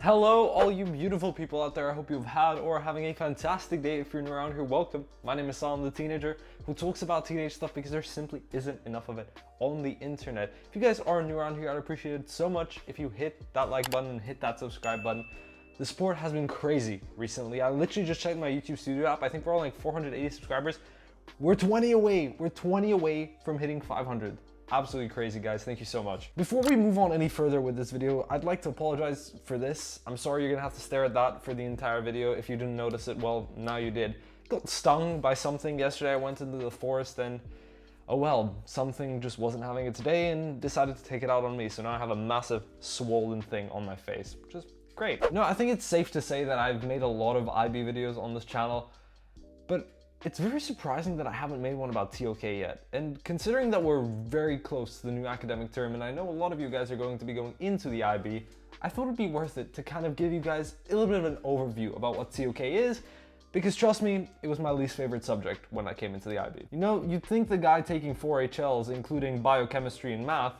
Hello, all you beautiful people out there. I hope you've had or are having a fantastic day. If you're new around here, welcome. My name is Sam, the teenager who talks about teenage stuff because there simply isn't enough of it on the internet. If you guys are new around here, I'd appreciate it so much if you hit that like button and hit that subscribe button. The support has been crazy recently. I literally just checked my YouTube Studio app. I think we're on like 480 subscribers. We're 20 away. We're 20 away from hitting 500. Absolutely crazy, guys. Thank you so much. Before we move on any further with this video, I'd like to apologize for this. I'm sorry you're gonna have to stare at that for the entire video. If you didn't notice it, well, now you did. Got stung by something yesterday. I went into the forest and, oh well, something just wasn't having its day and decided to take it out on me. So now I have a massive swollen thing on my face, which is great. No, I think it's safe to say that I've made a lot of IB videos on this channel, but it's very surprising that I haven't made one about TOK yet. And considering that we're very close to the new academic term, and I know a lot of you guys are going to be going into the IB, I thought it'd be worth it to kind of give you guys a little bit of an overview about what TOK is, because trust me, it was my least favorite subject when I came into the IB. You know, you'd think the guy taking 4 HLs, including biochemistry and math,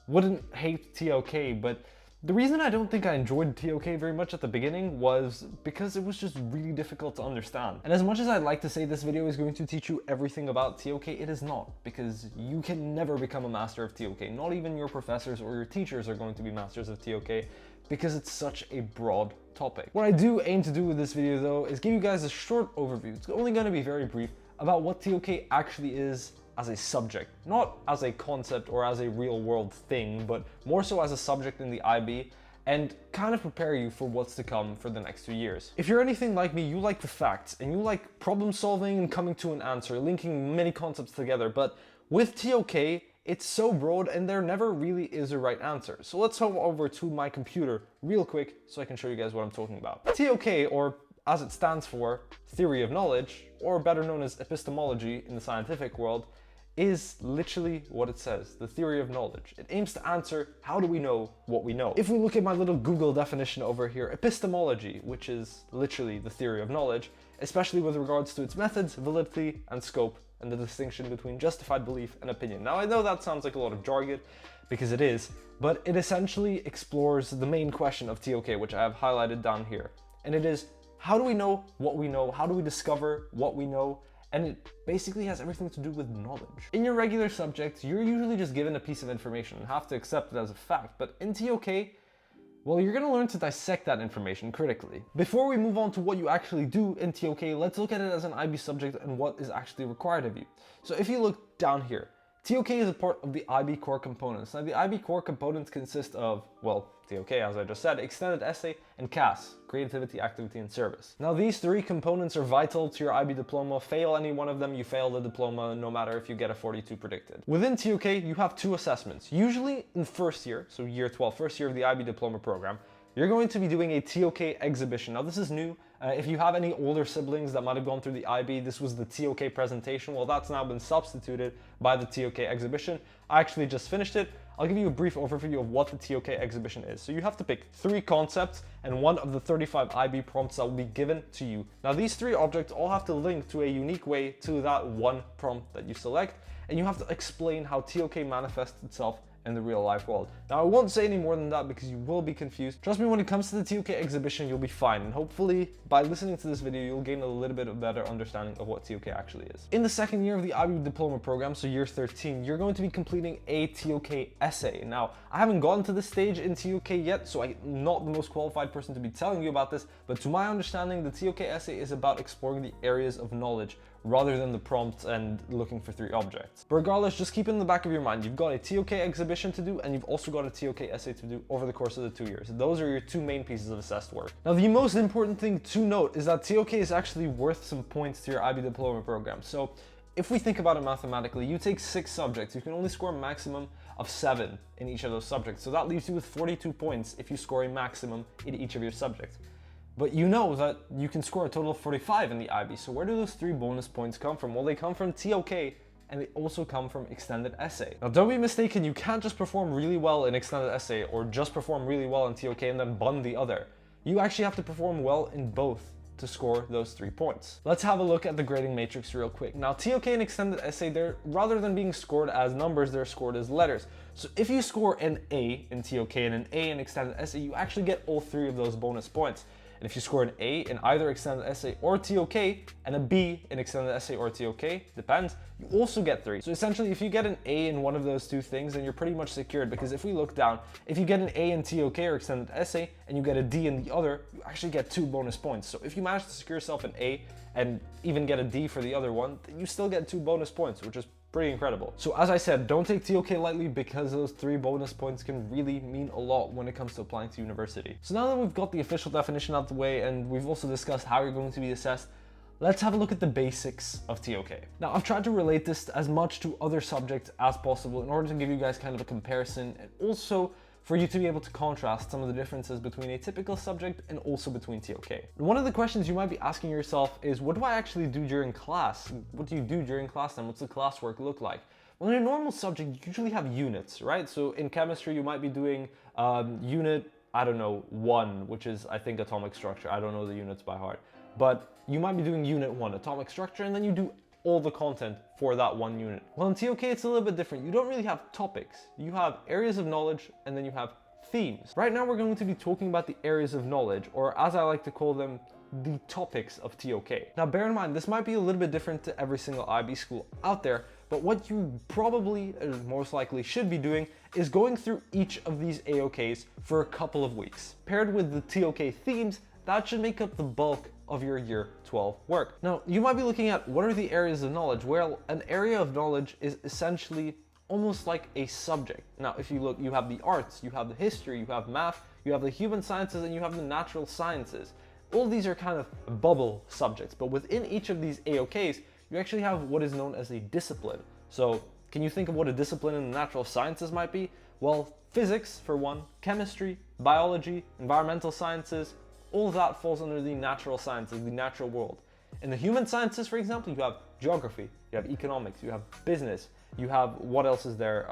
wouldn't hate TOK, but the reason I don't think I enjoyed TOK very much at the beginning was because it was just really difficult to understand. And as much as I'd like to say this video is going to teach you everything about TOK, it is not, because you can never become a master of TOK. Not even your professors or your teachers are going to be masters of TOK because it's such a broad topic. What I do aim to do with this video though is give you guys a short overview. It's only going to be very brief about what TOK actually is as a subject, not as a concept or as a real world thing, but more so as a subject in the IB, and kind of prepare you for what's to come for the next 2 years. If you're anything like me, you like the facts and you like problem solving and coming to an answer, linking many concepts together, but with TOK, it's so broad and there never really is a right answer. So let's hop over to my computer real quick so I can show you guys what I'm talking about. TOK, or as it stands for, theory of knowledge, or better known as epistemology in the scientific world, is literally what it says, the theory of knowledge. It aims to answer, how do we know what we know? If we look at my little Google definition over here, epistemology, which is literally the theory of knowledge, especially with regards to its methods, validity, and scope, and the distinction between justified belief and opinion. Now, I know that sounds like a lot of jargon, because it is, but it essentially explores the main question of TOK, which I have highlighted down here. And it is, how do we know what we know? How do we discover what we know? And it basically has everything to do with knowledge. In your regular subjects, you're usually just given a piece of information and have to accept it as a fact, but in TOK, well, you're gonna learn to dissect that information critically. Before we move on to what you actually do in TOK, let's look at it as an IB subject and what is actually required of you. So if you look down here, TOK is a part of the IB core components. Now the IB core components consist of, well, TOK, as I just said, extended essay, and CAS, creativity, activity, and service. Now these 3 components are vital to your IB diploma. Fail any one of them, you fail the diploma, no matter if you get a 42 predicted. Within TOK, you have 2 assessments. Usually in first year, so year 12, first year of the IB diploma program, you're going to be doing a TOK exhibition. Now this is new. If you have any older siblings that might have gone through the IB, this was the TOK presentation. Well, that's now been substituted by the TOK exhibition. I actually just finished it. I'll give you a brief overview of what the TOK exhibition is. So you have to pick 3 concepts and one of the 35 IB prompts that will be given to you. Now these 3 objects all have to link to a unique way to that one prompt that you select, and you have to explain how TOK manifests itself in the real life world. Now I won't say any more than that because you will be confused. Trust me, when it comes to the TOK exhibition, you'll be fine, and hopefully by listening to this video you'll gain a little bit of better understanding of what TOK actually is. In the second year of the IB diploma program, so year 13, you're going to be completing a TOK essay. Now I haven't gotten to this stage in TOK yet, so I'm not the most qualified person to be telling you about this, but to my understanding the TOK essay is about exploring the areas of knowledge rather than the prompt and looking for 3 objects. But regardless, just keep in the back of your mind, you've got a TOK exhibition to do and you've also got a TOK essay to do over the course of the 2 years. Those are your 2 main pieces of assessed work. Now the most important thing to note is that TOK is actually worth some points to your IB diploma program. So if we think about it mathematically, you take 6 subjects, you can only score a maximum of 7 in each of those subjects. So that leaves you with 42 points if you score a maximum in each of your subjects. But you know that you can score a total of 45 in the IB, so where do those 3 bonus points come from? Well, they come from TOK, and they also come from extended essay. Now don't be mistaken, you can't just perform really well in extended essay, or just perform really well in TOK and then bun the other. You actually have to perform well in both to score those 3 points. Let's have a look at the grading matrix real quick. Now, TOK and extended essay, they're rather than being scored as numbers, they're scored as letters. So if you score an A in TOK and an A in extended essay, you actually get all 3 of those bonus points. And if you score an A in either extended essay or TOK and a B in extended essay or TOK, depends, you also get 3. So essentially, if you get an A in one of those 2 things, then you're pretty much secured, because if we look down, if you get an A in TOK or extended essay and you get a D in the other, you actually get 2 bonus points. So if you manage to secure yourself an A and even get a D for the other one, then you still get 2 bonus points, which is pretty incredible. So as I said, don't take TOK lightly, because those 3 bonus points can really mean a lot when it comes to applying to university. So now that we've got the official definition out the way and we've also discussed how you're going to be assessed, let's have a look at the basics of TOK. Now, I've tried to relate this as much to other subjects as possible in order to give you guys kind of a comparison, and also for you to be able to contrast some of the differences between a typical subject and also between TOK. One of the questions you might be asking yourself is, what do I actually do during class? What do you do during class time? What's the classwork look like? Well, in a normal subject, you usually have units, right? So in chemistry, you might be doing unit, I don't know, 1, which is, I think, atomic structure. I don't know the units by heart. But you might be doing unit 1, atomic structure, and then you do all the content for that 1 unit. Well, in TOK, it's a little bit different. You don't really have topics. You have areas of knowledge, and then you have themes. Right now, we're going to be talking about the areas of knowledge, or as I like to call them, the topics of TOK. Now, bear in mind, this might be a little bit different to every single IB school out there, but what you probably, or most likely should be doing, is going through each of these AOKs for a couple of weeks. Paired with the TOK themes, that should make up the bulk of your year 12 work. Now, you might be looking at, what are the areas of knowledge? Well, an area of knowledge is essentially almost like a subject. Now, if you look, you have the arts, you have the history, you have math, you have the human sciences, and you have the natural sciences. All these are kind of bubble subjects, but within each of these AOKs, you actually have what is known as a discipline. So, can you think of what a discipline in the natural sciences might be? Well, physics for one, chemistry, biology, environmental sciences, all of that falls under the natural sciences, the natural world. In the human sciences, for example, you have geography, you have economics, you have business, you have, what else is there?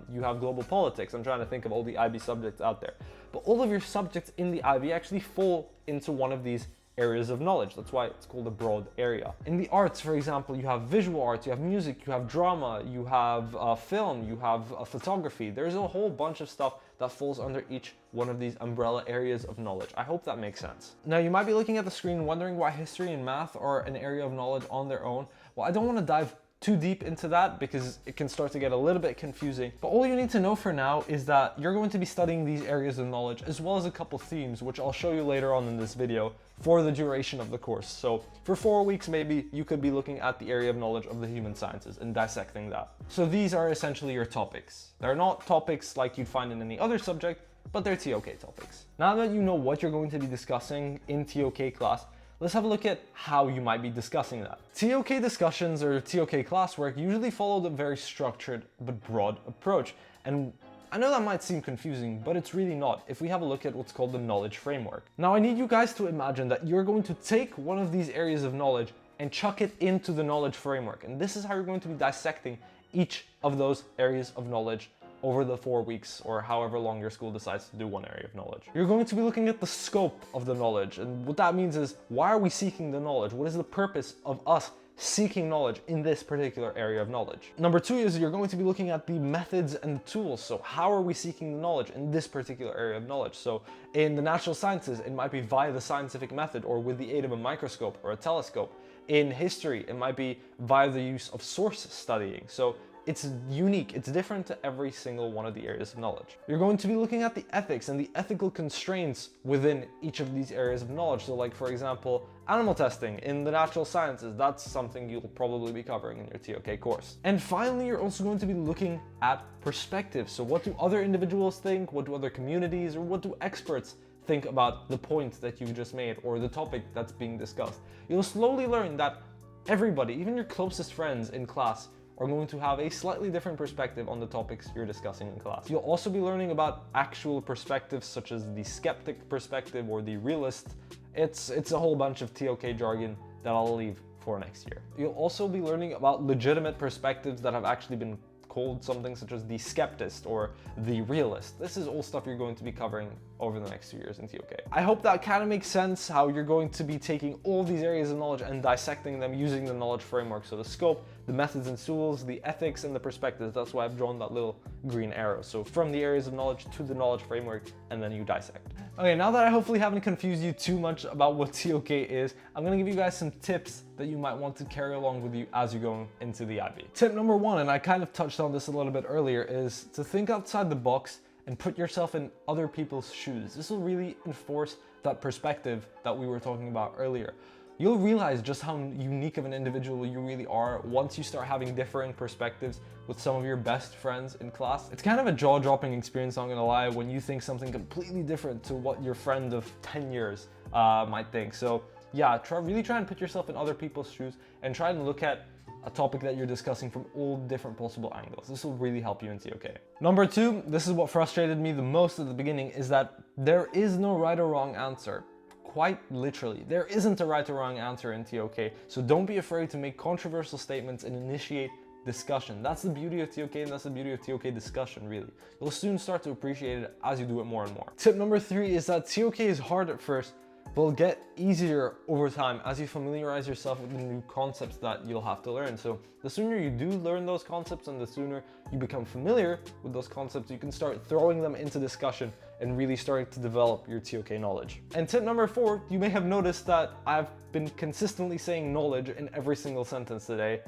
You have global politics. I'm trying to think of all the IB subjects out there. But all of your subjects in the IB actually fall into one of these areas of knowledge. That's why it's called a broad area. In the arts, for example, you have visual arts, you have music, you have drama, you have film, you have photography. There's a whole bunch of stuff that falls under each one of these umbrella areas of knowledge. I hope that makes sense. Now, you might be looking at the screen wondering why history and math are an area of knowledge on their own. Well, I don't want to dive too deep into that because it can start to get a little bit confusing. But all you need to know for now is that you're going to be studying these areas of knowledge as well as a couple themes, which I'll show you later on in this video, for the duration of the course. So for 4 weeks, maybe you could be looking at the area of knowledge of the human sciences and dissecting that. So these are essentially your topics. They're not topics like you'd find in any other subject, but they're TOK topics. Now that you know what you're going to be discussing in TOK class, let's have a look at how you might be discussing that. TOK discussions or TOK classwork usually follow the very structured but broad approach. And I know that might seem confusing, but it's really not if we have a look at what's called the knowledge framework. Now, I need you guys to imagine that you're going to take one of these areas of knowledge and chuck it into the knowledge framework. And this is how you're going to be dissecting each of those areas of knowledge over the 4 weeks or however long your school decides to do one area of knowledge. You're going to be looking at the scope of the knowledge, and what that means is, why are we seeking the knowledge? What is the purpose of us seeking knowledge in this particular area of knowledge? Number 2 is you're going to be looking at the methods and the tools. So how are we seeking the knowledge in this particular area of knowledge? So in the natural sciences, it might be via the scientific method or with the aid of a microscope or a telescope. In history, it might be via the use of source studying. So it's unique, it's different to every single one of the areas of knowledge. You're going to be looking at the ethics and the ethical constraints within each of these areas of knowledge. So like, for example, animal testing in the natural sciences, that's something you'll probably be covering in your TOK course. And finally, you're also going to be looking at perspective. So what do other individuals think? What do other communities or what do experts think about the point that you've just made or the topic that's being discussed? You'll slowly learn that everybody, even your closest friends in class, are going to have a slightly different perspective on the topics you're discussing in class. You'll also be learning about actual perspectives such as the skeptic perspective or the realist. It's a whole bunch of TOK jargon that I'll leave for next year. You'll also be learning about legitimate perspectives that have actually been called something such as the skeptist or the realist. This is all stuff you're going to be covering over the next 2 years in TOK. I hope that kind of makes sense, how you're going to be taking all these areas of knowledge and dissecting them using the knowledge framework. So the scope, the methods and tools, the ethics, and the perspectives. That's why I've drawn that little green arrow. So from the areas of knowledge to the knowledge framework, and then you dissect. Okay, now that I hopefully haven't confused you too much about what TOK is, I'm gonna give you guys some tips that you might want to carry along with you as you're going into the IB. Tip number one, and I kind of touched on this a little bit earlier, is to think outside the box and put yourself in other people's shoes. This will really enforce that perspective that we were talking about earlier. You'll realize just how unique of an individual you really are once you start having differing perspectives with some of your best friends in class. It's kind of a jaw-dropping experience, not gonna lie, when you think something completely different to what your friend of 10 years might think. So yeah, really try and put yourself in other people's shoes and try and look at a topic that you're discussing from all different possible angles. This will really help you in TOK. Number two, this is what frustrated me the most at the beginning, is that there is no right or wrong answer. Quite literally, there isn't a right or wrong answer in TOK, so don't be afraid to make controversial statements and initiate discussion. That's the beauty of TOK, and that's the beauty of TOK discussion, really. You'll soon start to appreciate it as you do it more and more. Tip number three is that TOK is hard at first, but will get easier over time as you familiarize yourself with the new concepts that you'll have to learn. So the sooner you do learn those concepts and the sooner you become familiar with those concepts, you can start throwing them into discussion and really starting to develop your TOK knowledge. And tip number four, you may have noticed that I've been consistently saying knowledge in every single sentence today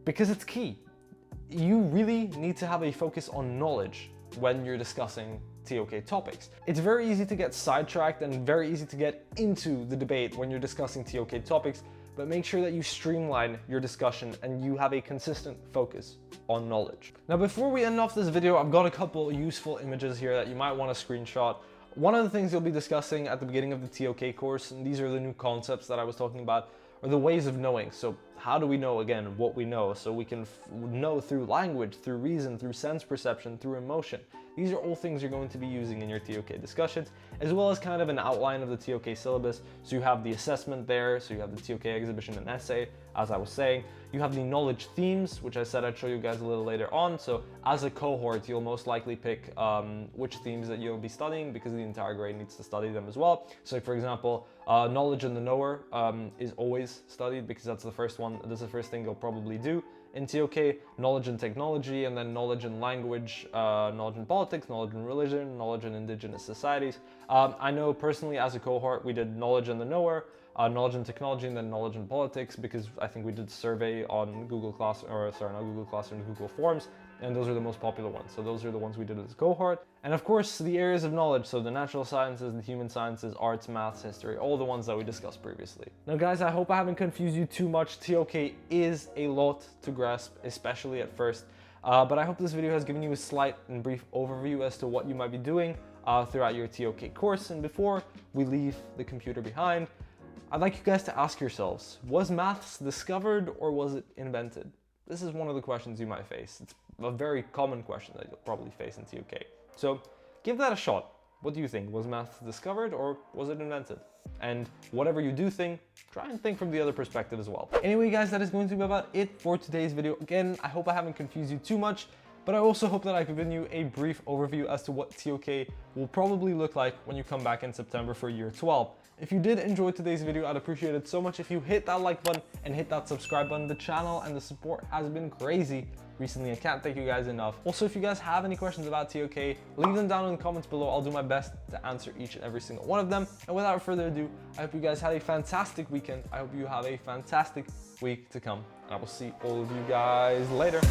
because it's key. You really need to have a focus on knowledge when you're discussing TOK topics. It's very easy to get sidetracked and very easy to get into the debate when you're discussing TOK topics, but make sure that you streamline your discussion and you have a consistent focus on knowledge. Now, before we end off this video, I've got a couple useful images here that you might want to screenshot. One of the things you'll be discussing at the beginning of the TOK course, and these are the new concepts that I was talking about, are the ways of knowing. So how do we know, again, what we know? So we can know through language, through reason, through sense perception, through emotion. These are all things you're going to be using in your TOK discussions, as well as kind of an outline of the TOK syllabus. So you have the assessment there, so you have the TOK exhibition and essay, as I was saying. You have the knowledge themes, which I said I'd show you guys a little later on. So as a cohort, you'll most likely pick which themes that you'll be studying because the entire grade needs to study them as well. So for example, knowledge and the knower is always studied because that's the first one. That's the first thing you'll probably do in TOK. Knowledge and technology, and then knowledge and language, knowledge and politics, knowledge and religion, knowledge and indigenous societies. I know personally as a cohort, we did knowledge and the knower, knowledge and technology, and then knowledge and politics, because I think we did survey on Google Google Forms, and those are the most popular ones. So those are the ones we did as a cohort. And of course, the areas of knowledge, so the natural sciences, the human sciences, arts, maths, history, all the ones that we discussed previously. Now guys, I hope I haven't confused you too much. TOK is a lot to grasp, especially at first. But I hope this video has given you a slight and brief overview as to what you might be doing throughout your TOK course. And before we leave the computer behind, I'd like you guys to ask yourselves, was maths discovered or was it invented? This is one of the questions you might face. It's a very common question that you'll probably face in TOK. So give that a shot. What do you think? Was maths discovered or was it invented? And whatever you do think, try and think from the other perspective as well. Anyway guys, that is going to be about it for today's video. Again, I hope I haven't confused you too much, but I also hope that I've given you a brief overview as to what TOK will probably look like when you come back in September for year 12. If you did enjoy today's video, I'd appreciate it so much if you hit that like button and hit that subscribe button. The channel and the support has been crazy recently. I can't thank you guys enough. Also, if you guys have any questions about TOK, leave them down in the comments below. I'll do my best to answer each and every single one of them. And without further ado, I hope you guys had a fantastic weekend. I hope you have a fantastic week to come. And I will see all of you guys later.